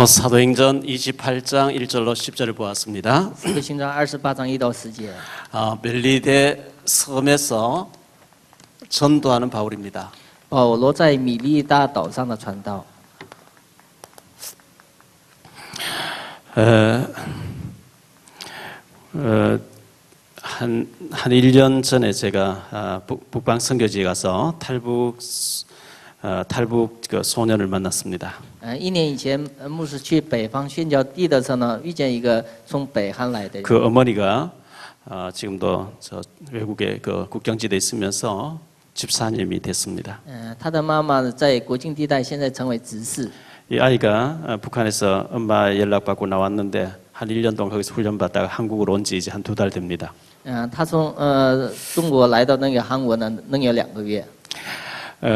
사도행전 28장 1절로 10절을 보았습니다. 使徒行传28章1到10节。 멜리데 섬에서 전도하는 바울입니다. 保罗在米利大岛上的传道。 한 1년 전에 제가 북방 선교지에 가서 탈북 소년을 만났습니다. 1年以前，牧师去北方宣教地的时候呢，遇见一个从北韩来的人。 그 어머니가 지금도 저 외국의 그 국경지대에 있으면서 집사님이 됐습니다. 他的妈妈在国境地带，现在成为执事。 이 아이가 북한에서 엄마 연락받고 나왔는데 한 1년 동안 거기서 훈련받다가 한국으로 온 지 이제 한 2달 됩니다. 他从中国来到那个韩国呢，能有2个月。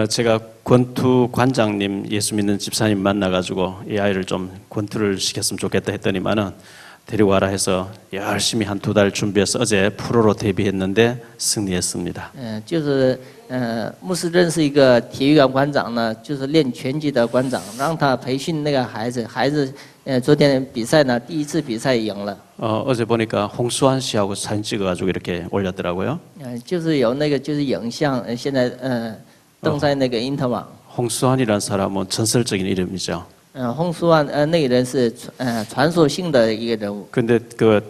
제가 권투 관장님 예수 믿는 집사님 만나가지고 이 아이를 좀 권투를 시켰으면 좋겠다 했더니만은 데리고 와라 해서 열심히 한 2달 준비해서 어제 프로로 데뷔했는데 승리했습니다. 就是牧师认识一个体育馆馆长呢，就是练拳击的馆长，让他培训那个孩子。孩子昨天比赛呢，第1次比赛赢了。 어제 보니까 홍수환 씨하고 사진 찍어가지고 이렇게 올렸더라고요. 就是有那个就是影像，现在登在那个因特网。 홍수환이라는 사람은 전설적인 이름이죠. 洪书安那个人是传说性的一个人物。 근데 그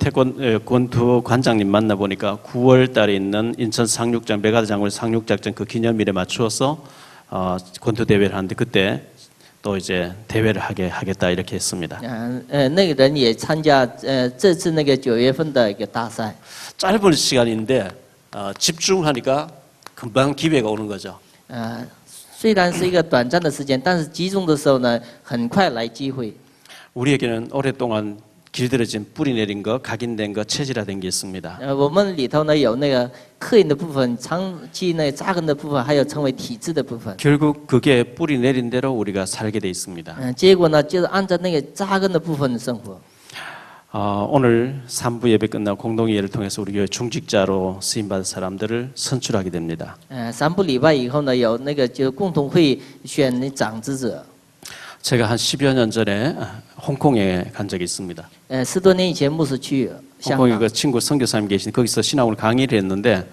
권투 관장님 만나 보니까 9월 달에 있는 인천 상륙장 메가드 장군 상륙작전 그 기념일에 맞추어서 권투 대회를 하는데 그때 또 이제 대회를 하겠다 이렇게 했습니다. 那个人也参加这次那个9月份的一个大赛。 짧은 시간인데 집중하니까 금방 기회가 오는 거죠. 虽然是一个短暂的时间，但是集中的时候呢，很快来机会。 우리에게는 오랫동안 길들여진 뿌리 내린 거, 각인된 거, 체질화된 게 있습니다. 我们里头呢有那个刻印的部分，长期那扎根的部分，还有成为体质的部分。 결국 그게 뿌리 내린 대로 우리가 살게 돼 있습니다. 结果呢，就是按照那个扎根的部分生活。 오늘 3부 예배 끝나고 공동회의를 통해서 우리 교회 중직자로 쓰임받은 사람들을 선출하게 됩니다. 3部礼拜以后呢，有那个就共同会选长子者。 제가 한 10여 년 전에 홍콩에 간 적이 있습니다. 10多年以前，牧师去香 홍콩에 港。 그 친구 선교사님 계신 거기서 신학을 강의를 했는데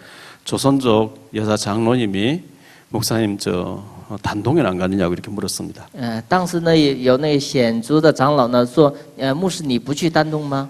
조선족 여사 장로님이 목사님 저 단동에 안 가느냐고 이렇게 물었습니다. 当时呢有那个显族的长老呢说，牧师你不去丹东吗？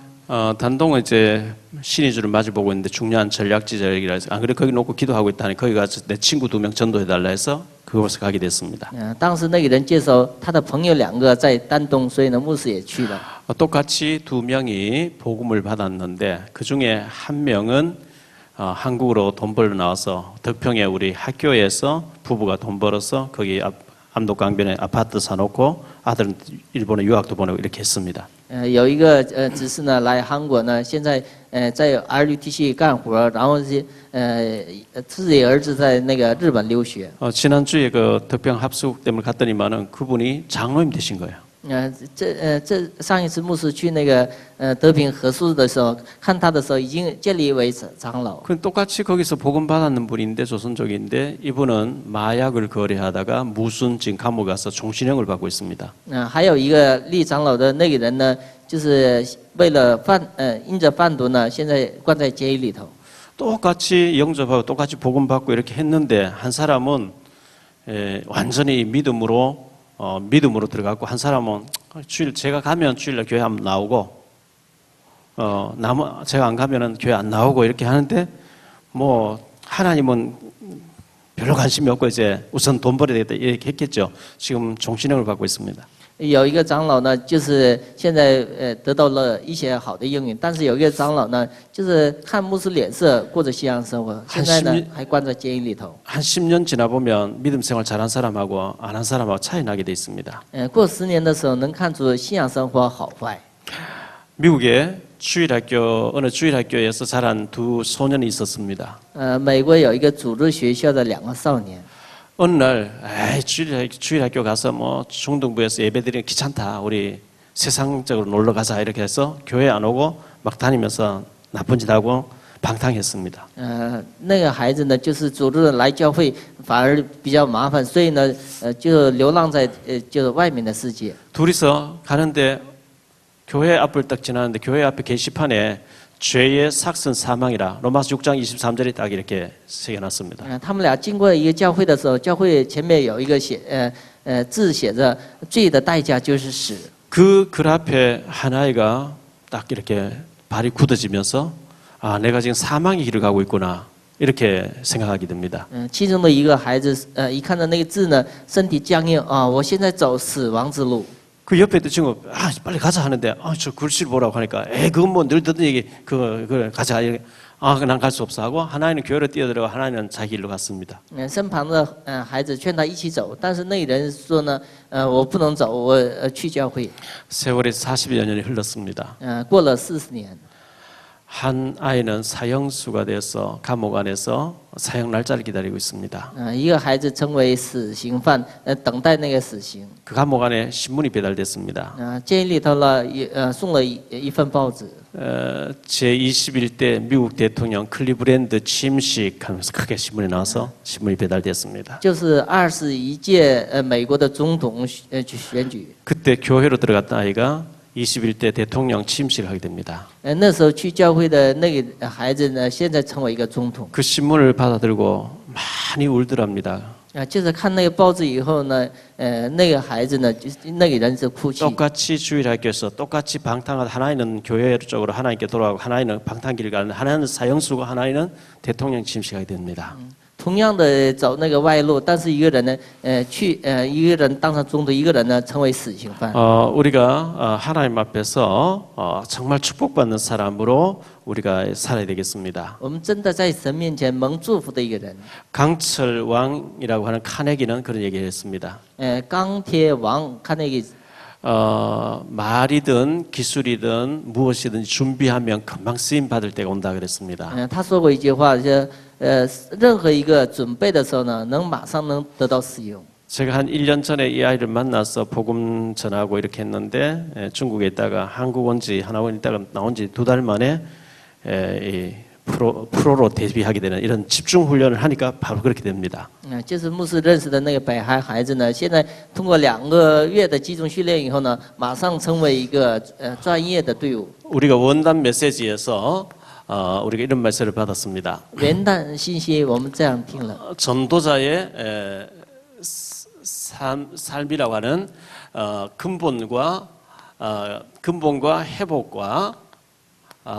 단동은 이제 신의주를 마주보고 있는데 중요한 전략지역이라 해서 안 그래 거기 놓고 기도하고 있다니 거기 가서 내 친구 2명 전도해달라 해서 그곳에 가게 됐습니다. 当时那个人介绍他的朋友2个在丹东，所以呢牧师也去了。 똑같이 2명이 복음을 받았는데 그 중에 한 명은 한국으로 돈 벌러 나와서 덕평에 우리 학교에서 부부가 돈 벌어서 거기 암독강변에 아파트 사놓고 아들은 일본에 유학도 보내고 이렇게 했습니다. 有一个执事呢来韩国呢，现在在 RUTC 干活，然后是自己儿子在那个日本留学。 지난주에 그 덕평 합숙 때문에 갔더니만은 그분이 장로님 되신 거예요. 这上一次牧师去那个德平合宿的时候，看他的时候已经建立为长老。 그 똑같이 거기서 복음 받았는 분인데 조선족인데 이분은 마약을 거래하다가 무순 지금 감옥에 가서 종신형을 받고 있습니다. 还有一个立长老的那个人呢，就是为了因着贩毒呢，现在关在监狱里頭。 똑같이 영접하고 똑같이 복음 받고 이렇게 했는데 한 사람은 완전히 믿음으로 들어갔고 한 사람은 제가 가면 주일날 교회 안 나오고 제가 안 가면은 교회 안 나오고 이렇게 하는데 뭐 하나님은 별로 관심이 없고 이제 우선 돈 벌어야 되겠다 이렇게 했겠죠. 지금 종신형을 받고 있습니다. 有一个长老呢，就是现在得到了一些好的应允，但是有一个长老呢，就是看牧师脸色过着信仰生活，现在呢还关在监狱里头。 한 10년 지나 보면 믿음 생활 잘한 사람하고 안 한 사람하고 차이 나게 돼 있습니다. 过10年的时候，能看出信仰生活好坏。 미국에 어느 주일학교에서 자란 2 소년이 있었습니다. 美国有一个主日学校的2个少年。 어느 날 주일학교 가서 뭐 중등부에서 예배드리는 귀찮다. 우리 세상적으로 놀러 가자 이렇게 해서 교회 안 오고 막 다니면서 나쁜 짓 하고 방탕했습니다. 那个孩子呢，就是主动来教会，反而比较麻烦，所以呢，就流浪在就是外面的世界。 둘이서 가는데 교회 앞을 딱 지나는데 교회 앞에 게시판에 죄의 삭슨 사망이라 로마서 6장 23절에 딱 이렇게 새겨놨습니다. 他们俩经过一个教会的时候，教会前面有一个字写着“罪的代价就是死”。 그 글 앞에 한 아이가 딱 이렇게 발이 굳어지면서 아, 내가 지금 사망의 길을 가고 있구나 이렇게 생각하게 됩니다. 其中的一个孩子，一看到那个字呢，身体僵硬啊，我现在走死亡之路。 그 옆에 있던 친구 아 빨리 가자 하는데 아 저 글씨를 보라고 하니까 그건 뭐 늘 듣던 얘기 그거 가자 이렇게 아 난 갈 수 없어 하고 하나는 교회로 뛰어들어가 하나는 자기 길로 갔습니다. 身旁的孩子劝他一起走，但是那人说呢，我不能走，我去教会。 세월이 40여 년이 흘렀습니다. 过了40年。 한 아이는 사형수가 돼서 감옥 안에서 사형 날짜를 기다리고 있습니다. 一个孩子成为死刑犯，等待那个死刑。 그 감옥 안에 신문이 배달됐습니다. 监狱里头呢，送了一份报纸。 제21대 미국 대통령 클리브랜드 취임식 하면서 크게 신문에 나와서 신문이 배달됐습니다. 就是21届美国的总统选举。 그때 교회로 들어갔던 아이가 21대 대통령 취임식을 하게 됩니다. 那时候去教会的那个孩子呢，现在成为一个总统。 그 신문을 받아들고 많이 울더랍니다. 就是看那个报纸以后呢，那个孩子呢，就是那个人是哭泣。 똑같이 주일학교에서 똑같이 방탕한 하나는 교회 쪽으로 하나님께 돌아가고 하나는 방탕길을 가는 하나는 사형수고 하나는 대통령 취임식하게 됩니다. 同样的走那个外路，但是一个人呢，一个人当上总统，一个人呢成为死刑犯。 우리가 하나님 앞에서 정말 축복받는 사람으로 우리가 살아야 되겠습니다. 我们真的在神面前蒙祝福的一个人。 강철 왕이라고 하는 카네기는 그런 얘기를 했습니다. 钢铁王看那个。 말이든 기술이든 무엇이든 준비하면 금방 쓰임 받을 때가 온다 그랬습니다. 他说过一句话，就任何一个准备的时候呢，马上能得到使用。 제가 한 1년 전에 이 아이를 만나서 복음 전하고 이렇게 했는데 중국에 있다가 한국 온지 하나 있다가 나온 지 2달 만에 이 프로로 데뷔하게 되는 이런 집중 훈련을 하니까 바로 그렇게 됩니다. 就是牧师认识的那个北韩孩子呢，现在通过2个月的集中训练以后呢，马上成为一个专业的队伍。 우리가 원단 메시지에서 우리가 이런 말씀을 받았습니다. 元旦信息我们这样听了。 전도자의 삶이라고 하는 근본과 회복과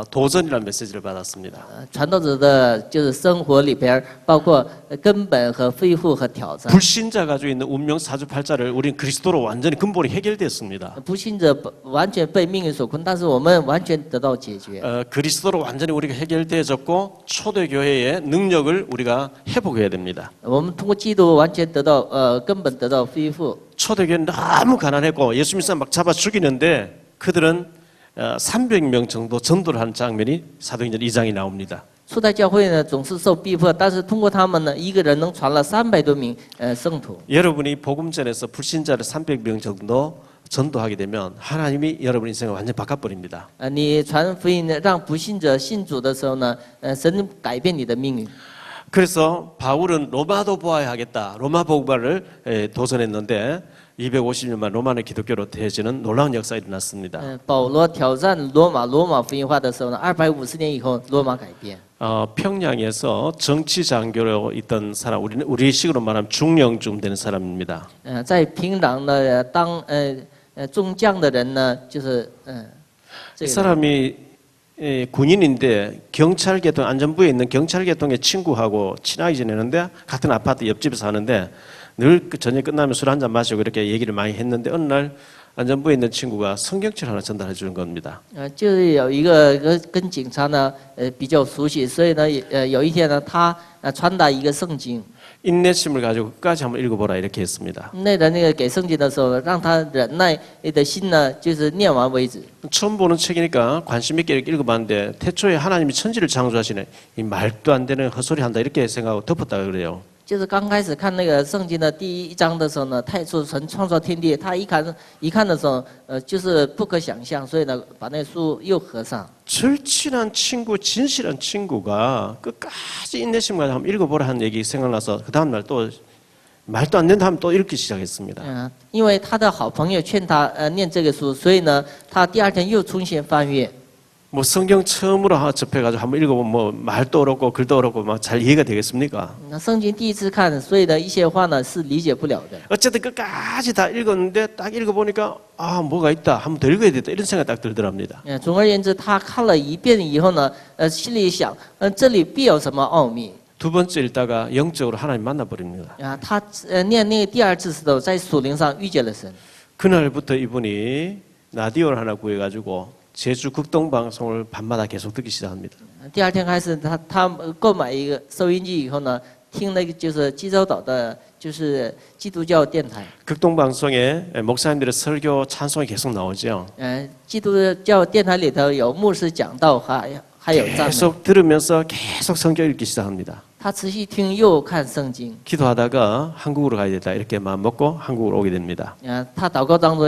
도전이라는 메시지를 받았습니다. 传道者的就是生活里边，包括根本和恢复和挑战。 불신자 가지고 있는 운명 사주팔자를 우리는 그리스도로 완전히 근본이 해결됐습니다. 不信者完全被命运所困，但是我们完全得到解决。 그리스도로 완전히 우리가 해결되어졌고 초대교회의 능력을 우리가 회복해야 됩니다. 我们通过基督完全得到根本得到恢复。 초대교회는 너무 가난했고 예수 믿는 사람 막 잡아 죽이는데 그들은 300명 정도 전도를 하는 장면이 사도행전 2장에 나옵니다. 初代教会呢总是受逼迫，但是通过他们呢，一个人能传了300多名圣徒。 여러분이 복음전에서 불신자를 300명 정도 전도하게 되면 하나님이 여러분 인생을 완전히 바꿔버립니다. 你传福音让不信者信主的时候呢，神改变你的命运。 그래서 바울은 로마도 보아야 하겠다. 로마 복음화를 도전했는데 250년 만 로마는 기독교로 되어지는 놀라운 역사가 일어났습니다. 保罗挑战罗马福音化的时候呢，250年以后，罗马改变。 평양에서 정치 장교로 있던 사람, 우리 식으로 말하면 중령쯤 되는 사람입니다. 在平壤呢当中将的人呢，就是이 사람이 군인인데 경찰계통 안전부에 있는 경찰계통의 친구하고 친하게 지내는데 같은 아파트 옆집에 사는데 늘 저녁 끝나면 술 한잔 마시고 이렇게 얘기를 많이 했는데 어느 날 안전부에 있는 친구가 성경책 하나 전달해 주는 겁니다. 就是有一个跟警察呢比较熟悉，所以呢有一天呢他传达一个圣经。 인내심을 가지고 끝까지 한번 읽어보라 이렇게 했습니다. 那人那个给圣经的时候，让他忍耐的心呢，就是念完为止。 처음 보는 책이니까 관심 있게 이렇게 읽어봤는데 태초에 하나님이 천지를 창조하시네 이 말도 안 되는 헛소리 한다 이렇게 생각하고 덮었다 그래요. 就是刚开始看那个圣经的第1章的时候呢，太初神创造天地，他一看的时候，就是不可想象，所以呢，把那个书又合上。 절친한 친구, 진실한 친구가 끝까지 인내심 가지고 한번 읽어보라 하는 얘기 생각나서 그 다음날 또 말도 안 된다 하면 또 읽기 시작했습니다. 因为他的好朋友劝他念这个书，所以呢，他第2天又重新翻阅。 뭐 성경 처음으로 접해가지고 한번 읽어보면 뭐 말도 어렵고 글도 어렵고 막 잘 이해가 되겠습니까? 那圣经第一次看，所以呢，一些话呢是理解不了的。 어쨌든 끝까지 다 읽었는데 딱 읽어보니까 아 뭐가 있다 한번 더 읽어야 되겠다 이런 생각 딱 들더랍니다. 总而言之，他看了一遍以后呢，心里想，这里必有什么奥秘。 두 번째 읽다가 영적으로 하나님 만나버립니다. 他念那个第2次时候，在属灵上遇见了神。 그날부터 이분이 라디오를 하나 구해가지고 제주 극동방송을 밤마다 계속 듣기 시작합니다. 第2天开始，他购买一个收音机以后呢，听那个就是济州岛的，就是基督教电台。 극동방송에 목사님들의 설교 찬송이 계속 나오죠. 基督教电台里头有牧师讲道，还有赞美。 계속 들으면서 계속 성경 읽기 시작합니다. 他持续听又看圣经。 기도하다가 한국으로 가야 되다 이렇게 마음 먹고 한국으로 오게 됩니다. 他祷告当中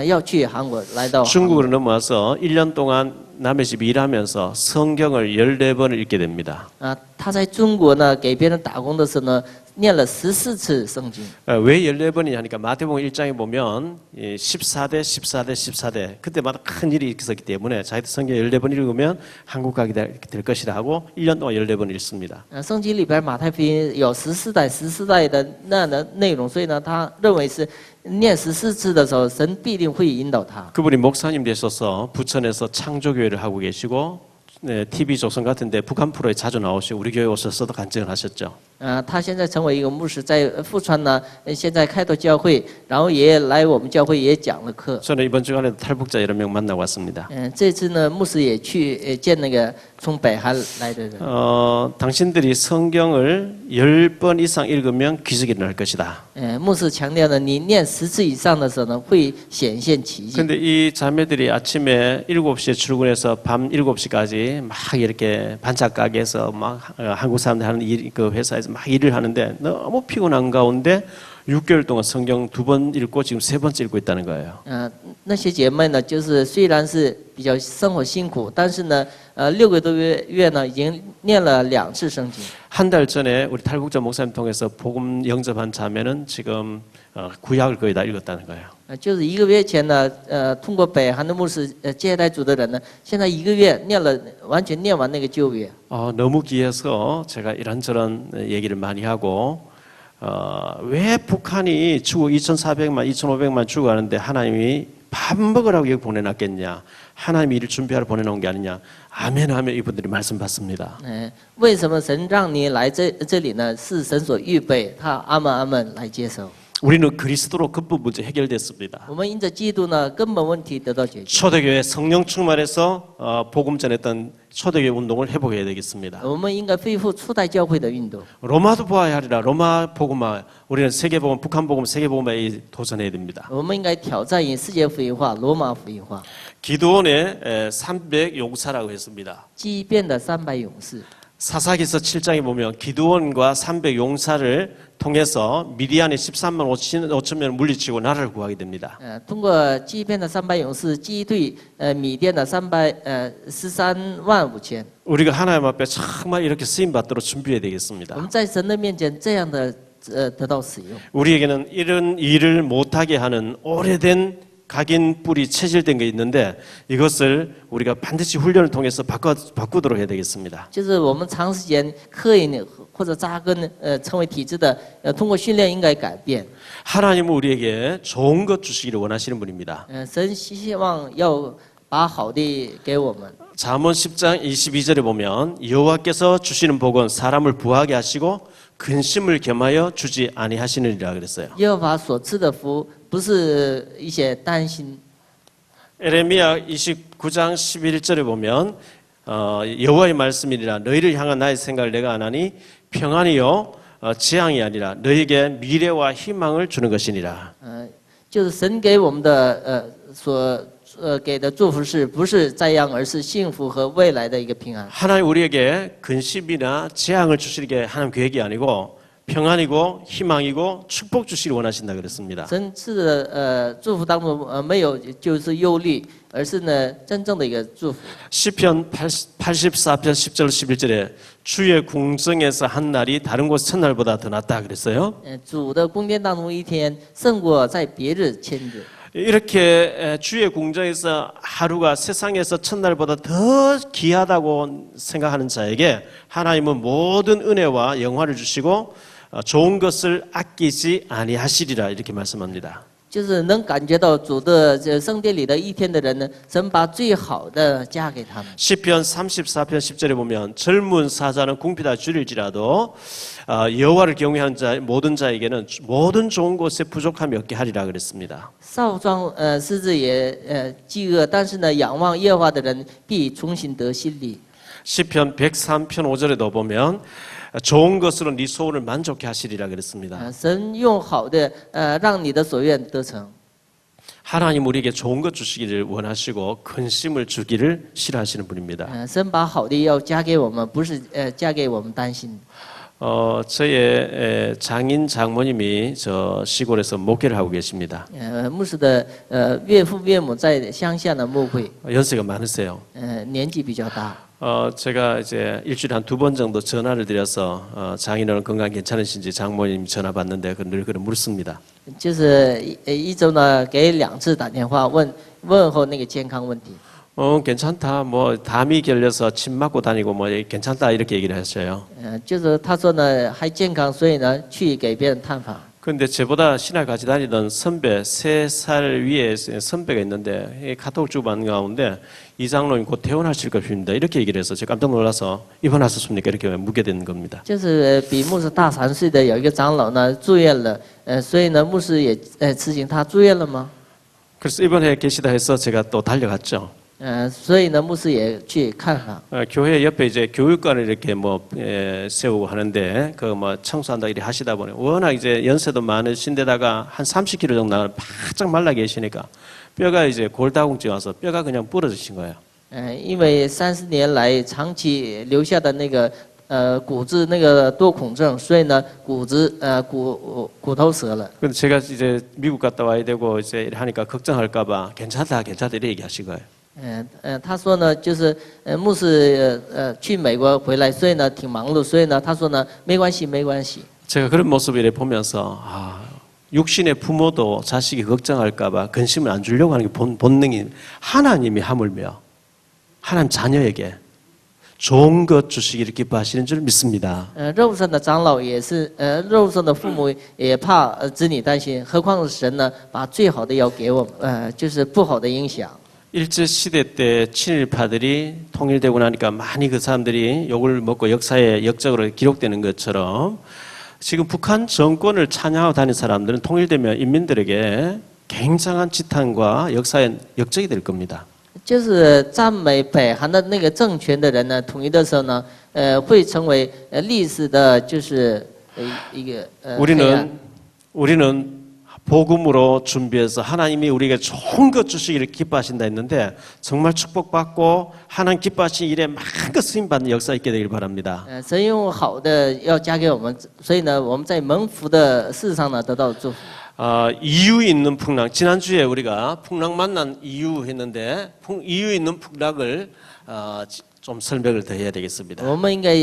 要去韩国，来到 중국으로 넘어와서 1년 동안 남의 집 일하면서 성경을 14번을 읽게 됩니다. 他在中国呢给别人打工的时候呢，念了14次圣经。 왜 14번이냐 하니까 마태복음 1장에 보면 14대, 14대, 14대 그때마다 큰 일이 있었기 때문에 자기도 성경 14번 읽으면 한국 가게 될 것이라 하고 1년 동안 14번 읽습니다. 圣经里边马太福音有14代的那的内容，所以呢，他认为是念14次的时候，神必定会引导他。 그분이 목사님 되셔서 부천에서 창조교회를 하고 계시고 TV 조선 같은데 북한 프로에 자주 나오시고 우리 교회 오셔서도 간증을 하셨죠. 他现在成为一个牧师，在富川呢，现在开拓教会，然后也来我们教会也讲了课。 저는 이번 주간에도 탈북자 여러 명 만나고 왔습니다. 这次呢，牧师也去见那个从北韩来的人。 당신들이 성경을 10번 이상 읽으면 기적이 일어날 것이다. 牧师强调呢，你念10次以上的时候呢，会显现奇迹。 근데 이 자매들이 아침에 7시에 출근해서 밤 7시까지 막 이렇게 반찬 가게에서 막 한국 사람들 하는 그 회사에서 막 일을 하는데 너무 피곤한 가운데 6개월 동안 성경 2번 읽고 지금 3번째 읽고 있다는 거예요. 那些姐妹呢，就是虽然是比较生活辛苦，但是呢，6个多月呢，已经念了2次圣经。 한 달 전에 우리 탈북자 목사님 통해서 복음 영접한 자매는 지금 구약을 거의 다 읽었다는 거예요. 就是1个月前呢，通过北韩的牧师接待主的人呢，现在1个月完全念完那个旧约。 너무 귀해서 제가 이런저런 얘기를 많이 하고 왜 북한이 죽어 2,400만, 2,500만 죽어가는데 하나님이 밥 먹으라고 여기 보내놨겠냐? 하나님이 이를 준비하러 보내놓은 게 아니냐? 아멘 하면 이분들이 말씀 받습니다. 为什么神让你来这里呢？是神所预备，他阿门阿门来接受。 우리는 그리스도로 근본 문제 해결됐습니다. 我们因着基督呢，根本问题得到解决。 초대교회 성령 충만해서 복음 전했던 초대교회 운동을 회복해야 되겠습니다. 我们应该恢复初代教会的运动。 로마도 보아야 하리라. 로마 복음화. 우리는 세계 복음, 북한 복음, 세계 복음에 도전해야 됩니다. 我们应该挑战以世界福音化、罗马福音化。 기드온의 300 용사라고 했습니다. 畸变的300勇士。 사사기서 7장에 보면 기드온과 300 용사를 통해서 미디안의 13만 5천 명을 물리치고 나라를 구하게 됩니다. 通过畸变的300勇士击退米甸的13万5千。 우리가 하나님 앞에 정말 이렇게 쓰임 받도록 준비해야 我 되겠습니다. 们在神的面前这样的得到使用。 우리에게는 이런 일을 못하게 하는 오래된 각인 뿌리 체질된 게 있는데 이것을 우리가 반드시 훈련을 통해서 바꾸도록 해야 되겠습니다. 就是我们长时间刻意或者扎根成为体制的，通过训练应该改变。 하나님은 우리에게 좋은 것 주시기를 원하시는 분입니다. 神希望要把好的给我们。 잠언 10장 22절에 보면 여호와께서 주시는 복은 사람을 부하게 하시고 근심을 겸하여 주지 아니하시느니라 그랬어요. 耶和华所赐的福不是一些担心。 에레미야 29장 11절에 보면 여호와의 말씀이니라 너희를 향한 나의 생각을 내가 안 하니 평안이요 재앙이 아니라 너희에게 미래와 희망을 주는 것이니라. 就是神给我们的所给的祝福是不是灾殃，而是幸福和未来的一个平安。 하나님 우리에게 근심이나 재앙을 주시는 게 하나님 계획이 아니고 평안이고 희망이고 축복 주시기를 원하신다 그랬습니다. 神赐的祝福当中没有就是忧虑，而是呢真正的一个祝福。 시편 84편 10절 11절에 주의 궁정에서 한 날이 다른 곳 첫날보다 더 낫다 그랬어요. 主的宫殿当中一天胜过在别日千日。 이렇게 주의 궁정에서 하루가 세상에서 첫날보다 더 귀하다고 생각하는 자에게 하나님은 모든 은혜와 영화를 주시고 좋은 것을 아끼지 아니하시리라 이렇게 말씀합니다. 就是能感觉到主的这圣殿里的一天的人呢，神把最好的加给他们。 시편 34편 10절에 보면 젊은 사자는 궁핍다 줄일지라도 여호와를 경외하는 자 모든 자에게는 모든 좋은 곳에 부족함이 없게 하리라 그랬습니다. 少壮狮子也饥饿，但是呢，仰望耶和华的人必重新得心力。 시편 103편 5절에도 보면 좋은 것으로 네 소원을 만족해 하시리라 그랬습니다. 神用好的让你的所愿得成。 하나님 우리에게 좋은 것 주시기를 원하시고 근심을 주기를 싫어하시는 분입니다. 神把好的要加给我们，不是加给我们担心。 저의 장인 장모님이 저 시골에서 목회를 하고 계십니다. 牧师的岳父岳母在乡下的牧会， 연세가 많으세요. 年纪比较大。 제가 이제 일주일에 한 2번 정도 전화를 드려서 장인어른 건강 괜찮으신지 장모님 전화 받는데 늘 그런 물습니다. 就是一周呢给2次打电话问候那个健康问题。 괜찮다. 뭐 담이 결려서 침 맞고 다니고 뭐 괜찮다 이렇게 얘기를 하셔요. 就是他说呢还健康，所以呢去给别人探访。 그런데 저보다 신학 같이 다니던 선배 3살 위에 선배가 있는데 카톡 주고받는 가운데 이 장로님 곧 퇴원하실 것입니다. 이렇게 얘기를 해서 제가 깜짝 놀라서 입원하셨습니까? 이렇게 묻게 된 겁니다. 就是比牧师大3岁的有一个长老呢住院了，所以呢牧师也咨询他住院了吗？ 그래서 입원해 계시다 해서 제가 또 달려갔죠. 所以呢牧师也去看访。 교회 옆에 이제 교육관을 이렇게 뭐 세우고 하는데 그 뭐 청소한다 이렇게 하시다 보니 워낙 이제 연세도 많으신데다가 한 30kg 정도 바짝 말라 계시니까 뼈가 이제 골다공증 와서 뼈가 그냥 부러지신 거예요. 因为30年来长期留下的那个骨质那个多孔症，所以呢骨头折了。 근데 제가 이제 미국 갔다 와야 되고 이제 하니까 걱정할까봐 괜찮다 이렇게 얘기하신 거예요. 他说呢，就是牧师去美国回来，所以呢挺忙碌，所以呢他说呢没关系没关系。 제가 그런 모습을 이렇게 보면서 육신의 부모도 자식이 걱정할까봐 근심을 안 주려고 하는 게 본능이 하나님이 하물며 하나님 자녀에게 좋은 것 주시기를 기뻐하시는 줄 믿습니다. 肉身的长老也是，肉身的父母也怕子女担心，何况是神呢？把最好的要给我们，就是不好的影响。 일제 시대 때 친일파들이 통일되고 나니까 많이 그 사람들이 욕을 먹고 역사에 역적으로 기록되는 것처럼 지금 북한 정권을 찬양하고 다니는 사람들은 통일되면 인민들에게 굉장한 지탄과 역사의 역적이 될 겁니다. 就是赞美北韩的那个政权的人呢，统一的时候呢，会成为历史的，就是一个우리는 복음으로 준비해서 하나님이 우리에게 좋은 것 주시기를 기뻐하신다 했는데 정말 축복받고 하나님 기뻐하신 일에 마음껏 쓰임받는 역사 있게 되길 바랍니다. 神用好的要加给我们，所以呢，我们在蒙福的事上呢得到祝福。 이유 있는 풍랑. 지난주에 우리가 풍랑 만난 이유 했는데 이유 있는 풍랑을 좀 설명을 더 해야 되겠습니다. 我们应该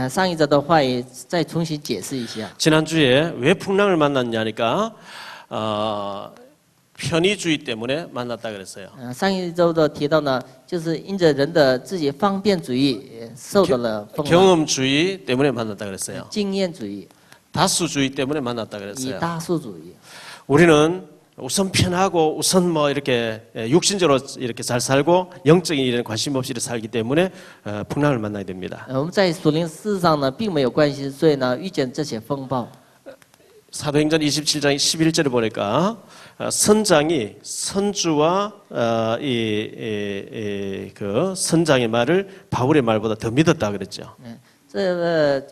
上一周的话语再重新解释一下。 지난주에 왜 풍랑을 만났냐니까 편의주의 때문에 만났다 그랬어요. 上一周的提到呢，就是因着人的自己方便主义受到了风浪， 경험주의 때문에 만났다 그랬어요. 经验主义， 다수주의 때문에 만났다 以 그랬어요. 大数主义。 우리는 우선 편하고 우선 뭐 이렇게 육신적으로 이렇게 잘 살고 영적인 일에는 관심 없이 살기 때문에 풍랑을 만나야 됩니다. 我们在属灵事上呢并没有关系，所以呢遇见这些风暴。 사도행전 27장 11절에 보니까 선장이 선주와 그 선장의 말을 바울의 말보다 더 믿었다 그랬죠. 这个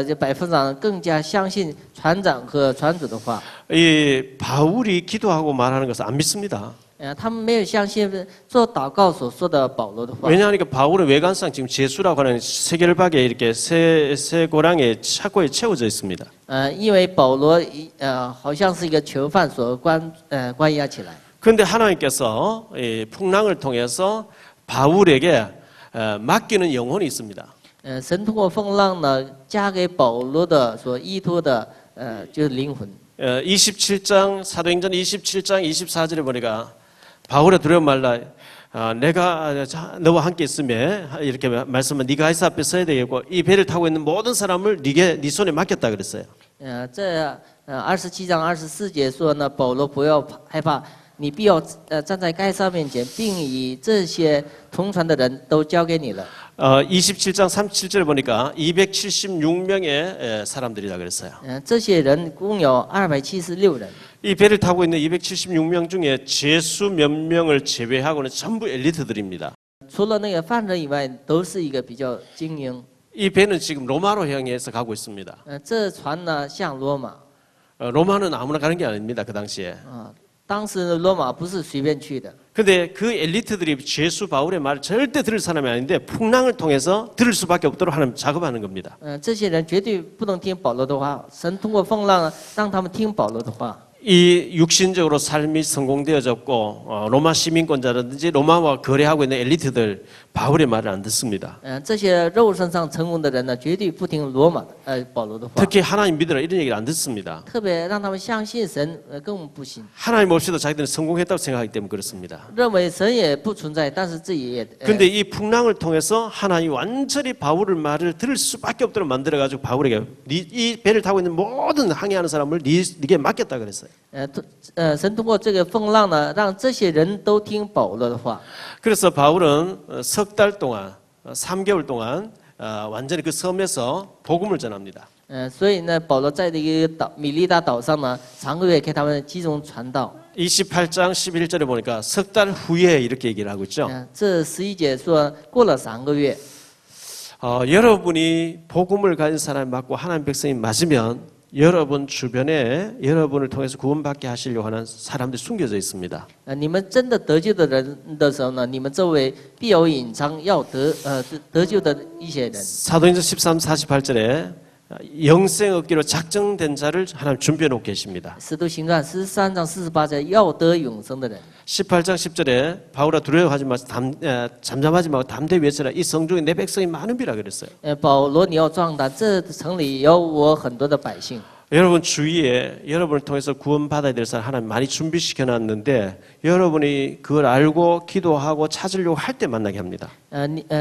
这百夫长更加相信船长和船主的话。 이 바울이 기도하고 말하는 것을 안 믿습니다. 他们没有相信做祷告所说的保罗的话。 왜냐하니까 바울은 외관상 지금 제수라고 하는 세겔박에 이렇게 새 고랑에 차고에 채워져 있습니다. 因为保罗好像是一个囚犯所关押起来。 그런데 하나님께서 이 풍랑을 통해서 바울에게 맡기는 영혼이 있습니다. 神通过风浪呢，加给保罗的所依托的就是灵魂。 27장 사도행전 27장 24절에 보니까 바울의 두려움 말라 내가 너와 함께 있음에 이렇게 말씀은 네가 가이사 앞에 서야 되겠고 이 배를 타고 있는 모든 사람을 네 손에 맡겼다 그랬어요. 这27章24节说呢，保罗不要害怕，你必要站在该撒面前，并以这些同船的人都交给你了。 27장 37절 보니까 276명의 사람들이라 그랬어요. 这些人共有276人。 이 배를 타고 있는 276명 중에 죄수 몇 명을 제외하고는 전부 엘리트들입니다. 除了那个犯人以外，都是一个比较精英。 이 배는 지금 로마로 향해서 가고 있습니다. 这船呢向罗马。 로마는 아무나 가는 게 아닙니다. 그 당시에. 当时罗马不是随便去的。 근데 그 엘리트들이 죄수 바울의 말을 절대 들을 사람이 아닌데 풍랑을 통해서 들을 수밖에 없도록 하는 작업하는 겁니다. 这些人绝对不能听保罗的话，神通过风浪让他们听保罗的话。 이 육신적으로 삶이 성공되어졌고 로마 시민권자라든지 로마와 거래하고 있는 엘리트들 바울의 말을 안 듣습니다. 这些肉身上成功的人呢，绝对不听罗马保罗的话。 특히 하나님 믿으라 이런 얘기를 안 듣습니다. 特别让他们相信神，更不信。 하나님 없이도 자기들은 성공했다고 생각하기 때문에 그렇습니다. 认为神也不存在，但是自己也。 근데 이 풍랑을 통해서 하나님이 완전히 바울의 말을 들을 수밖에 없도록 만들어가지고 바울에게 이 배를 타고 있는 모든 항해하는 사람을 네게 맡겼다 그랬어요. 神通过这个风浪呢，让这些人都听保罗的话。 그래서 바울은 석 달 동안 3개월 동안 완전히 그 섬에서 복음을 전합니다. 所以呢，保罗在这个米利达岛上呢，3个月给他们集中传道。 28장 11절에 보니까 석 달 후에 이렇게 얘기를 하고 있죠. 这11节说过了3个月。 여러분이 복음을 가진 사람이 맞고 하나님 백성이 맞으면 여러분 주변에 여러분을 통해서 구원받게 하시려고 하는 사람들이 숨겨져 있습니다. 你们真的得救的人的时候呢，你们周围必有隐藏要得救的一些人。 사도행전 13, 48절에 영생 얻기로 작정된 자를 하나님 준비해 놓고 계십니다. 使徒行传13章48节要得永生的人。 18장 10절에 바울아 두려워하지 마시고 잠잠하지 말고 담대히 외쳐라 이 성중에 내 백성이 많은비라 그랬어요. 保罗你要壮胆，这城里有我很多的百姓。 여러분 주위에 여러분을 통해서 구원받아야 될 사람 하나님 많이 준비시켜 놨는데 여러분이 그걸 알고 기도하고 찾으려고 할 때 만나게 합니다.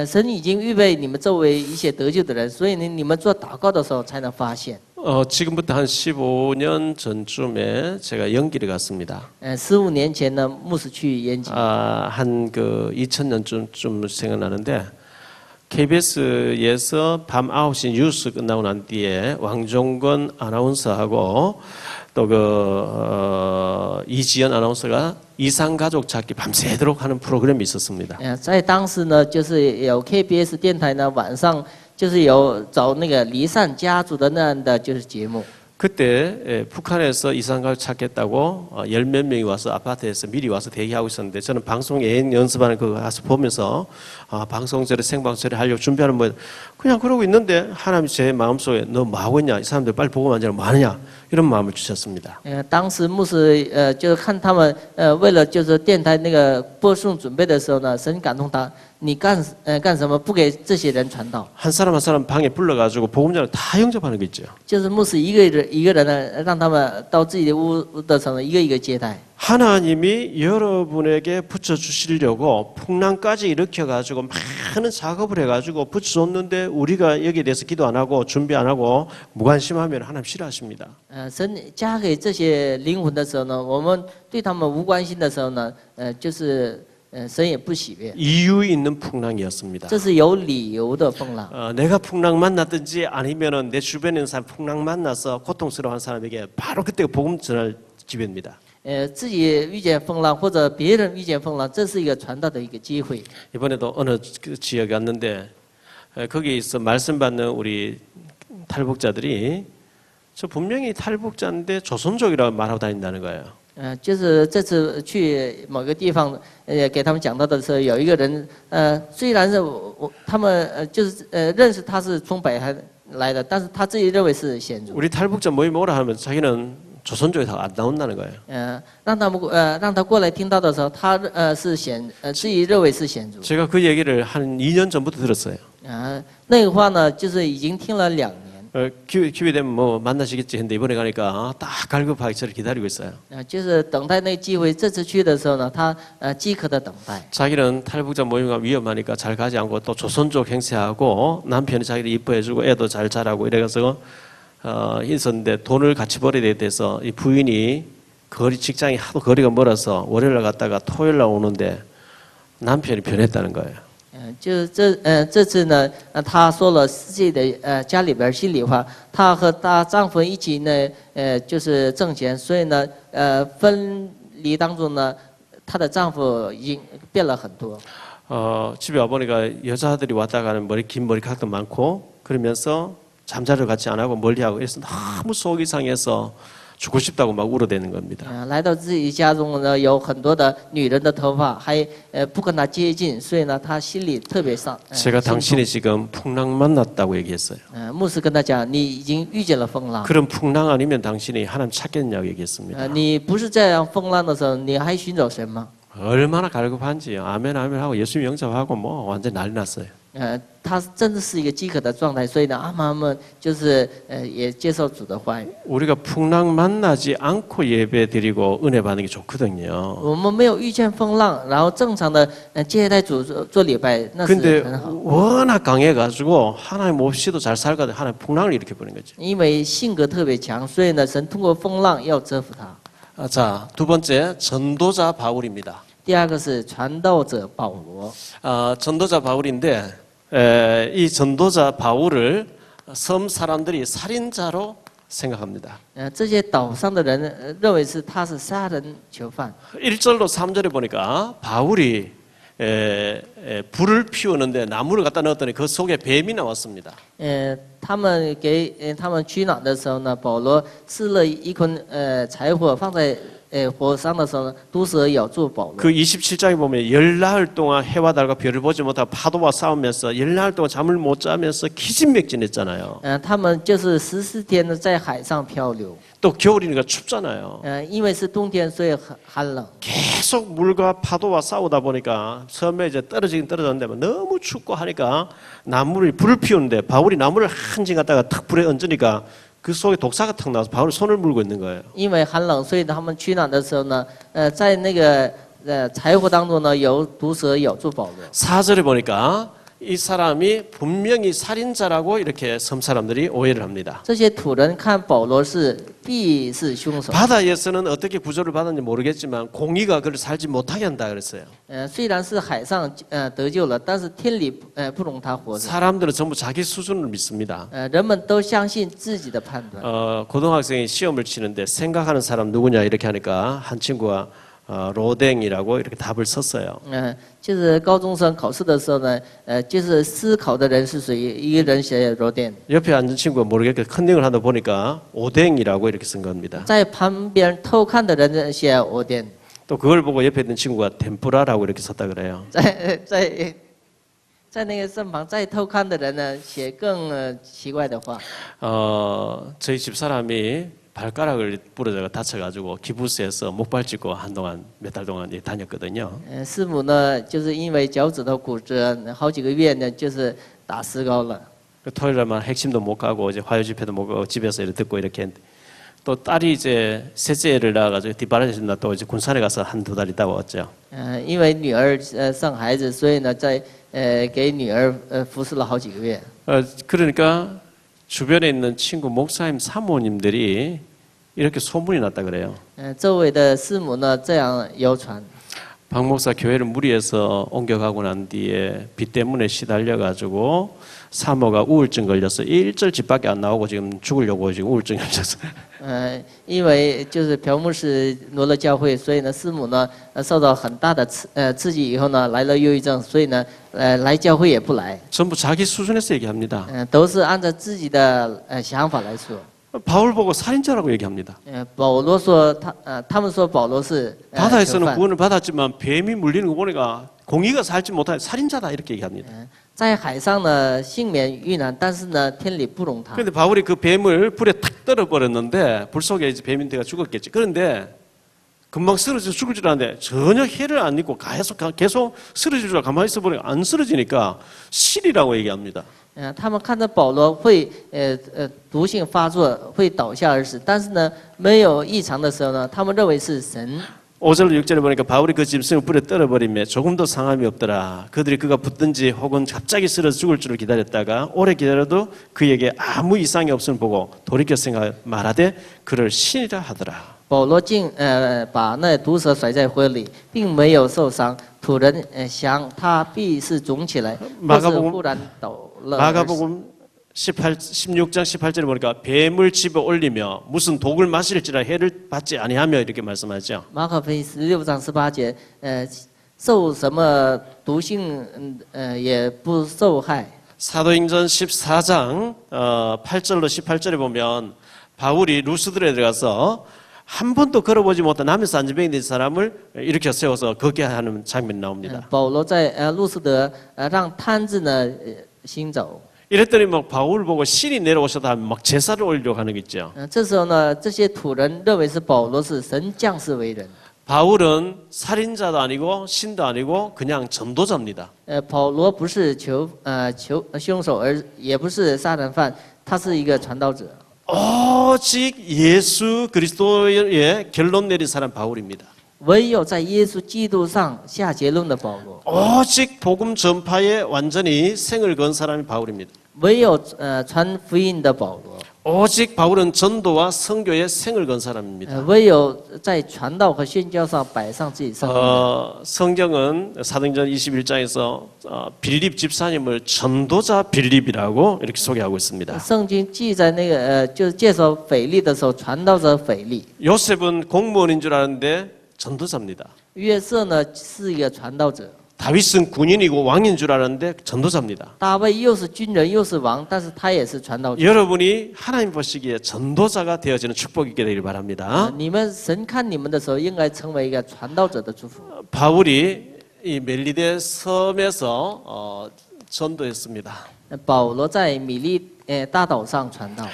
神已经预备你们周围一些得救的人，所以呢，你们做祷告的时候才能发现。 지금부터 한 15년 전쯤에 제가 연기를 갔습니다. 15年前呢，牧师去延吉。 한 그 2000년쯤 생각나는데 KBS에서 밤 9시 뉴스 끝나고 난 뒤에 왕종건 아나운서하고 또 그 이지연 아나운서가 이상가족 찾기 밤새도록 하는 프로그램이 있었습니다. 在当时呢，就是有 KBS 电台呢，晚上就是有找那个离散家族的那样的就是节目。 그때 북한에서 이상가족 찾겠다고 10몇 명이 와서 아파트에서 미리 와서 대기하고 있었는데 저는 방송 예행 연습하는 거 가서 보면서 방송절에 생방송절에 하려고 준비하는 뭐 그냥 그러고 있는데 하나님이 제 마음속에 너 뭐하고 있냐 이 사람들 빨리 보고 만지라 뭐하느냐 이런 마음을 주셨습니다. 当时牧师就是看他们为了就是电台那个播送准备的时候呢，神感动他，你干什么不给这些人传道？ 한 사람 한 사람 방에 불러가지고 복음자를 다 영접하는 거 있죠. 就是牧师一个人呢，让他们到自己的屋的时候呢，一个一个接待。 하나님이 여러분에게 붙여주시려고 풍랑까지 일으켜가지고 많은 작업을 해가지고 붙여줬는데 우리가 여기에 대해서 기도 안 하고 준비 안 하고 무관심하면 하나님 싫어하십니다. 神加给这些灵魂的时候呢，我们对他们无关心的时候呢，就是神也不喜悦。 이유 있는 풍랑이었습니다. 这是有理由的风浪。 내가 풍랑 만났든지 아니면은 내 주변에 있는 사람 풍랑 만나서 고통스러워하는 사람에게 바로 그때 복음 전할 기회입니다. 自己遇见风浪或者别人遇见风浪，这是一个传道的一个机会。 이번에도 어느 지역에 갔는데 거기서 말씀 받는 우리 탈북자들이 저 분명히 탈북자인데 조선족이라고 말하고 다닌다는 거예요. 就是这次去某个地方，给他们讲到的时候，有一个人，虽然是他们就是认识他是从北海来的，但是他自己认为是显族。 우리 탈북자 모임 오라 하면 자기는 조선족에서 안 나온다는 거예요. 让他过来听到的时候，他是自己认为是显族。 제가 그 얘기를 한 2년 전부터 들었어요. 那个话呢，就是已经听了2年。 기회 되면 뭐 만나시겠지 했는데 이번에 가니까 딱 갈급하게 저를 기다리고 있어요. 就是等待那个机会，这次去的时候呢，他饥渴的等待。 자기는 탈북자 모임가 위험하니까 잘 가지 않고 또 조선족 행세하고 남편이 자기를 이뻐해주고 애도 잘 자라고 이래서 있었는데 돈을 같이 벌어야 돼서 이 부인이 직장이 하도 거리가 멀어서 월요일 갔다가 토요일 날 오는데 남편이 변했다는 거예요. 就是这次呢，她说了自己的家里边心里话，她和她丈夫一起呢，就是挣钱，所以呢，分离当中呢，她的丈夫已经变了很多。 집에 와보니까 여자들이 왔다 가는 긴 머리카락도 많고 그러면서 잠자리를 같이 안 하고 멀리하고 그래서 너무 속이 상해서 죽고 싶다고 막 울어대는 겁니다. 来到自己家中呢，有很多的女人的头发，还不跟她接近，所以呢，她心里特别伤。 제가 당신이 지금 풍랑 만났다고 얘기했어요. 牧师跟她讲，你已经遇见了风浪。 그런 풍랑 아니면 당신이 하나님 찾겠냐고 얘기했습니다. 你不是这样风浪的时候，你还寻找神吗？ 얼마나 갈급한지 아멘 아멘 하고 예수님 영접하고 뭐 완전 난리 났어요. 他真的是一个饥渴的状态，所以呢，阿妈们就是也接受主的话语。 우리가 풍랑 만나지 않고 예배 드리고 은혜 받는 게 좋거든요. 我们没有遇见风浪，然后正常的接待主做礼拜，那是 근데 很好。 워낙 강해가지고 하나님 없이도 잘 살거든 하나님 풍랑을 일으켜 버린 거죠. 因为性格特别强，所以呢，神通过风浪要征服他。 자, 두 번째 전도자 바울입니다. 第二个是传道者保罗。 전도자 바울인데 이 전도자 바울을 섬 사람들이 살인자로 생각합니다. 这些岛上的人认为他是杀人囚犯。 1절로 3절에 보니까 바울이 불을 피우는데 나무를 갖다 넣었더니 그 속에 뱀이 나왔습니다. 他们给他们取暖的时候呢，保罗施了一捆柴火放在火上的时候呢，毒蛇咬住保罗。 그 27장에 보면 열나흘 동안 해와 달과 별을 보지 못하고 파도와 싸우면서 열나흘 동안 잠을 못 자면서 기진맥진했잖아요. 他们就是14天呢在海上漂流。 또 겨울이니까 춥잖아요. 因为是冬天，所以很冷。 계속 물과 파도와 싸우다 보니까 처음에 이제 떨어지긴 떨어졌는데 너무 춥고 하니까 나무를 불을 피우는데 바울이 나무를 한 진 갖다가 탁 불에 얹으니까 그 속에 독사가 탁 나와서 바울이 손을 물고 있는 거예요. 因为寒冷，所以他们取暖的时候呢，在那个柴火当中呢，有毒蛇咬住保罗。 4절에 보니까 이 사람이 분명히 살인자라고 이렇게 섬 사람들이 오해를 합니다. 这些土人看保罗必是凶手。 바다에서는 어떻게 구조를 받았는지 모르겠지만 공의가 그를 살지 못하게 한다 그랬어요. 虽然是海上得救了，但是天理不容他活着。 사람들은 전부 자기 수준을 믿습니다. 人们都相信自己的判断。 고등학생이 시험을 치는데 생각하는 사람 누구냐 이렇게 하니까 한 친구가 로댕이라고 이렇게 답을 썼어요. 就是高中生考试的时候呢，就是思考的人是谁？一个人写로덴。 옆에 앉은 친구가 모르겠게 컨닝을 하다 보니까 오뎅이라고 이렇게 쓴 겁니다. 在旁边偷看的人写오덴。 또 그걸 보고 옆에 있는 친구가 템푸라라고 이렇게 썼다 그래요. 在那个身旁再偷看的人呢，写更奇怪的话。 저희 집 사람이 발가락을 부러져가 다쳐가지고 기부스에서 목발 찢고 한동안 몇 달 동안 다녔거든요. 师母呢，就是因为脚趾头骨折，好几个月呢，就是打石膏了。 토요일날만 핵심도 못 가고 이제 화요 집회도 못 가고 집에서 이렇게 듣고 이렇게 했는데 또 딸이 이제 셋째 애를 낳아가지고 뒷바라지나 또 이제 군산에 가서 한두 달 있다 왔죠. 因为女儿生孩子，所以呢，在给女儿服侍了好几个月。 그러니까 주변에 있는 친구 목사님 사모님들이 이렇게 소문이 났다 그래요. 周围的师母呢，这样谣传。 박 목사 교회를 무리해서 옮겨가고 난 뒤에 비 때문에 시달려가지고 사모가 우울증 걸려서 일절 집 밖에 안 나오고 지금 죽으려고 지금 우울증이 걸렸어요. 因为就是朴牧师挪了教会，所以呢，师母呢受到很大的刺激以后呢，来了忧郁症，所以呢，来教会也不来。 전부 자기 수준에서 얘기합니다. 都是按照自己的想法来说。 바울 보고 살인자라고 얘기합니다. 保罗说他们说保罗是囚 바다에서는 犯， 구원을 받았지만 뱀이 물리는 거 보니까 공의가 살지 못한 살인자다 이렇게 얘기합니다. 在海上呢幸免遇难，但是呢天理不容他。 그런데 바울이 그 뱀을 불에 탁 떨어버렸는데 불 속에 이제 뱀인데가 죽었겠지. 그런데 금방 쓰러져 죽을 줄 알았는데 전혀 해를 안 입고 계속 쓰러질 줄 가만히 있어 보니까 안 쓰러지니까 실이라고 얘기합니다. 他们看到保罗会毒性发作，会倒下而死，但是呢没有异常的时候呢，他们认为是神。 5절 6절에 보니까 바울이 그 짐승을 불에 떨어버리며 조금도 상함이 없더라. 그들이 그가 붙든지 혹은 갑자기 쓰러져 죽을 줄을 기다렸다가 오래 기다려도 그에게 아무 이상이 없음을 보고 돌이켜 생각 말하되 그를 신이라 하더라. 保罗竟把那毒蛇甩在火里，并没有受伤。土人想他必是肿起来，或是忽然倒了而死。 마가복음 16장 18절에 보니까 뱀을 집어 올리며 무슨 독을 마실지라 해를 받지 아니하며 이렇게 말씀하죠. 马可福音16章18节，受什么毒性也不受害。 사도행전 14장 8절로 18절에 보면 바울이 루스드에 들어가서 한 번도 걸어보지 못한 남에서 안전병이 된 사람을 일으켜 세워서 걷게 하는 장면이 나옵니다. 保罗在路斯德让瘫子呢行走。 이랬더니 막 바울 보고 신이 내려오셔다 막 제사를 올리려고 하는 게 있죠. 这时候呢，这些土人认为是保罗是神降世为人。 바울은 살인자도 아니고 신도 아니고 그냥 전도자입니다. 保罗不是凶手，也不是杀人犯，他是一个传道者。 오직 예수 그리스도의 결론 내린 사람 바울입니다. 唯有在耶稣基督上下结论的保罗， 오직 복음 전파에 완전히 생을 건 사람이 바울입니다. 唯有传福音的保罗， 오직 바울은 전도와 선교에 생을 건 사람입니다. 唯有在传道和宣教上摆上自己生命。 성경은 사도행전 21장에서 빌립 집사님을 전도자 빌립이라고 이렇게 소개하고 있습니다. 圣经记载那个就是介绍腓力的时候，传道者腓力。 요셉은 공무원인 줄 아는데 전도자입니다. 约瑟呢是一个传道者， 다윗은 군인이고 왕인 줄 알았는데 전도자입니다. 大卫又是军人又是王，但是他也是传道者。 여러분이 하나님 보시기에 전도자가 되어지는 축복이 있게 되길 바랍니다. 你们神看你们的时候，应该成为一个传道者的祝福。 바울이 이 멜리데 섬에서 전도했습니다. 保罗在米利大岛上传道，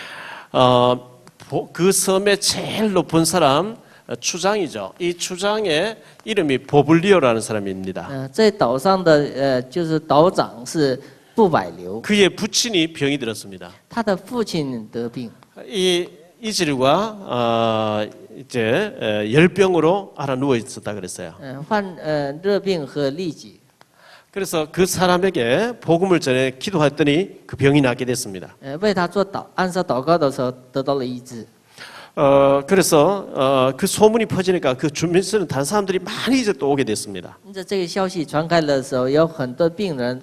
그 섬의 제일 높은 사람 추장이죠. 이 추장의 이름이 보블리오라는 사람입니다. 在岛上的就是岛长是布百流， 그의 부친이 병이 들었습니다. 他的父亲得病， 이 이질과 이제 열병으로 알아 누워 있었다 그랬어요. 患热病和痢疾。 그래서 그 사람에게 복음을 전해 기도했더니 그 병이 낫게 됐습니다. 为他做按手祷告的时候得到了医治。 그래서 그 소문이 퍼지니까 그 주민들은 다른 사람들이 많이 이제 또 오게 됐습니다. 因着这个消息传开的时候，有很多病人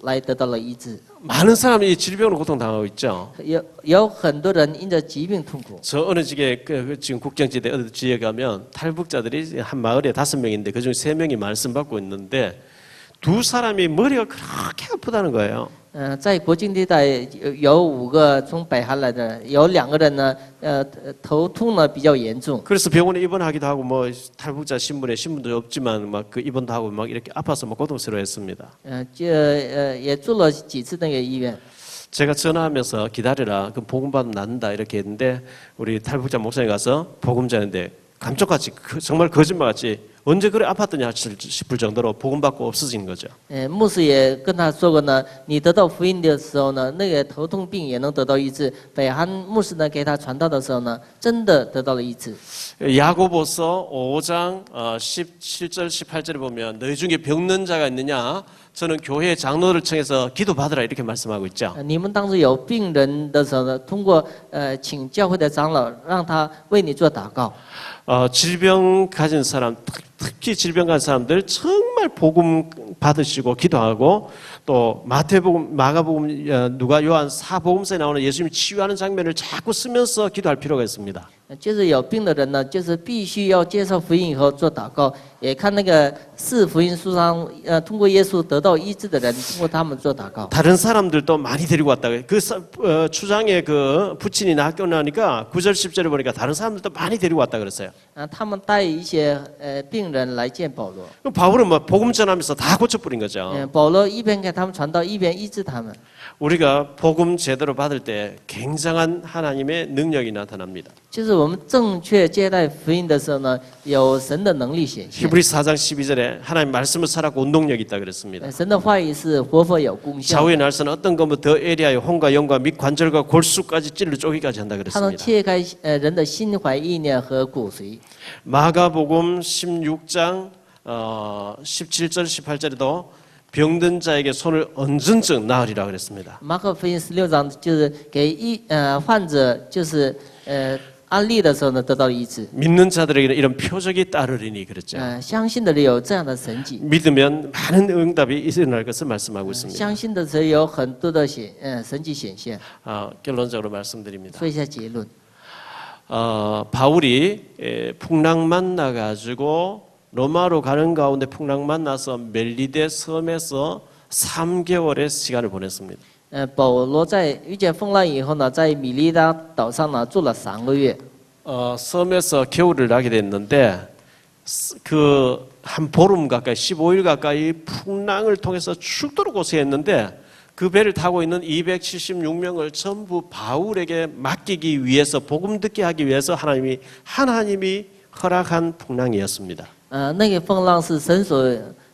来得到了医治， 많은 사람이 이 질병으로 고통당하고 있죠. 有很多人因着疾病痛苦。 저 어느 지역에 지금 국경지대 어느 지역에 가면 탈북자들이 한 마을에 5명인데 그중 3명이 말씀 받고 있는데 두 사람이 머리가 그렇게 아프다는 거예요. 在国境地带有5个从北韩来的人，有2个人呢，头痛呢比较严重。 그래서 병원에 입원하기도 하고 뭐 탈북자 신분에 신분도 없지만 막 그 입원도 하고 막 이렇게 아파서 막 고통스러워했습니다. 也住了几次那个医院。 제가 전화하면서 기다려라. 그럼 복음 받으면 낫는다 이렇게 했는데 우리 탈북자 목사님 가서 복음 전했는데 감쪽같이 정말 거짓말같이 언제 그래 아팠더냐 싶을 정도로 복음 받고 없어진 거죠. 牧师也跟他说过呢，你得到福音的时候呢，那个头痛病也能得到医治。北韩牧师呢给他传道的时候呢，真的得到了医治。 야고보서 5장 17절 18절에 보면 너희 중에 병든 자가 있느냐 저는 교회 장로를 청해서 기도 받으라 이렇게 말씀하고 있죠. 你们当中有病人的时候呢，通过请教会的长老，让他为你做祷告。 질병 가진 사람 특히 질병 가진 사람들 정말 정말 복음 받으시고 기도하고 또 마태복음, 마가복음, 누가 요한 사복음서에 나오는 예수님이 치유하는 장면을 자꾸 쓰면서 기도할 필요가 있습니다. 就是有病的人呢，就是必须要接受福音以后做祷告，也看那个四福音书上，通过耶稣得到医治的人，通过他们做祷告。 다른 사람들도 많이 데리고 왔다. 그 추장에 그 부친이 학교 나니까 9절 10절에 보니까 다른 사람들도 많이 데리고 왔다 그랬어요. 他们带一些病人来见保罗。 그럼 바울은 뭐 복음 전하면서 다 고쳐버린 거죠. 保罗一边给他们传道，一边医治他们。 우리가 복음 제대로 받을 때 굉장한 하나님의 능력이 나타납니다. 就是我们正确接待福音的时候呢，有神的能力显现。 히브리 4장 12절에 하나님 말씀을 살았고 운동력이 있다 그랬습니다. 神的话语是活佛有功效， 좌우의 날선 어떤 것보다 더 예리하여 혼과 영과 및 관절과 골수까지 찔러 쪼기까지 한다 它能 그랬습니다. 切开人的心怀意念和骨髓。 마가복음 16장 17절 18절에도 병든 자에게 손을 얹은 즉 나으리라 그랬습니다. 马可福音16章就是给患者就是安利的时候呢得到医治。 믿는 자들에게는 이런 표적이 따르리니 그랬죠. 相信的人有这样的神迹， 믿으면 많은 응답이 일어날 것을 말씀하고 있습니다. 相信的人有很多的神迹显现。 결론적으로 말씀드립니다. 说一下结论。 바울이 풍랑 만나가지고 로마로 가는 가운데 풍랑 만나서 멜리데 섬에서 3개월의 시간을 보냈습니다. 保罗在遇见风浪以后呢，在米利达岛上呢住了3个月。 섬에서 겨울을 나게 됐는데 그 한 보름 가까이 15일 가까이 풍랑을 통해서 죽도록 고생했는데 그 배를 타고 있는 276명을 전부 바울에게 맡기기 위해서 복음 듣게 하기 위해서 하나님이 허락한 풍랑이었습니다. 那个风浪是神所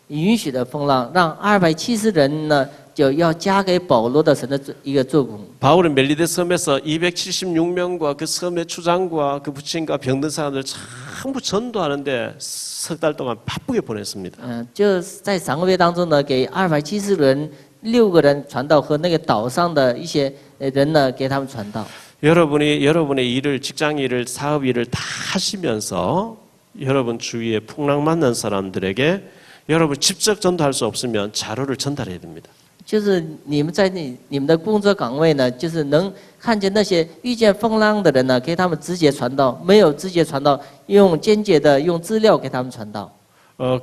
允许的风浪，让270人呢就要加给保罗的神的一个做工。 바울은 멜리데 섬에서 276명과 그 섬의 추장과 그 부친과 병든 사람들 전부 전도하는데 석 달 동안 바쁘게 보냈습니다. 就在3个月当中呢，给270人6个人传道和那个岛上的一些人呢给他们传道。 여러분의 일을 직장 일을 사업 일을 다 하시면서 여러분 주위에 풍랑 만난 사람들에게 여러분 직접 전도할 수 없으면 자료를 전달해야 됩니다. 就是你们在你们的工作岗位呢，就是能看见那些遇见风浪的人呢，给他们直接传道；没有直接传道，用间接的用资料给他们传道。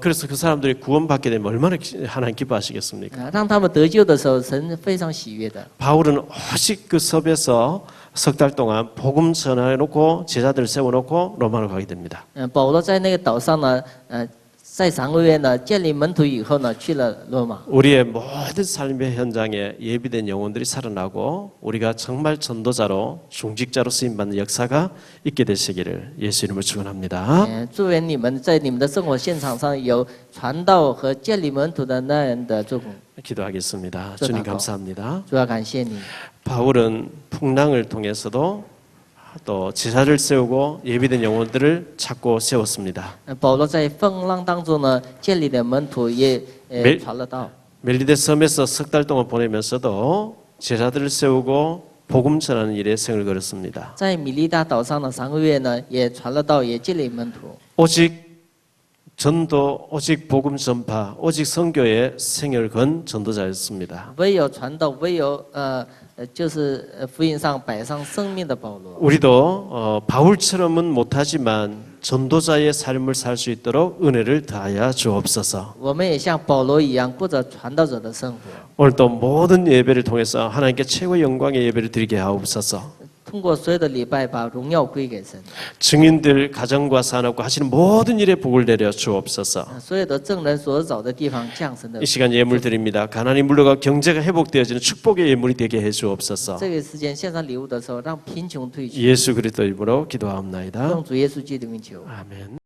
그래서 그 사람들이 구원받게 되면 얼마나 하나님 기뻐하시겠습니까? 让他们得救的时候，神非常喜悦的。 바울은 오직 그 섭에서 석 달 동안 복음 전해놓고 제자들을 세워놓고 로마로 가게 됩니다. 保罗在那个岛上呢，在3个月呢建立门徒以后呢，去了罗马。 우리의 모든 삶의 현장에 예비된 영혼들이 살아나고 우리가 정말 전도자로 중직자로 쓰임받는 역사가 있게 되시기를 예수 이름으로 축원합니다. 祝愿你们在你们的生活现场上有传道和建立门徒的那样的做工。 기도하겠습니다. 주님 감사합니다. 主要感谢你。 바울은 풍랑을 통해서도 또 제자를 세우고 예비된 영혼들을 찾고 세웠습니다. 保罗在风浪当中呢，建立了门徒，也传了道。 멜리데 섬에서 석 달 동안 보내면서도 제자들을 세우고 복음 전하는 일에 생을 걸었습니다. 在米利达岛上的3个月呢，也传了道，也建立门徒。 오직 전도, 오직 복음 전파, 오직 선교에 생을 건 전도자였습니다. 唯有传道，唯有就是福音上摆上生命的保罗。 우리도 바울처럼은 못하지만 전도자의 삶을 살 수 있도록 은혜를 다하여 주옵소서. 我们也像保罗一样过着传道者的生活。 오늘도 모든 예배를 통해서 하나님께 최고의 영광의 예배를 드리게 하옵소서. 通过所有的礼拜，把荣耀归给神。 증인들 가정과 산업과 하시는 모든 일에 복을 내려 주옵소서. 所有的证人所找的地方降神的 이 。 시간 예물 드립니다. 가난이 물러가 경제가 회복되어지는 축복의 예물이 되게 해 주옵소서. 这个时间献上礼物的时候，让贫穷退去。 예수 그리스도 이름으로 기도하옵나이다. 奉主耶稣基督的名求。 아멘.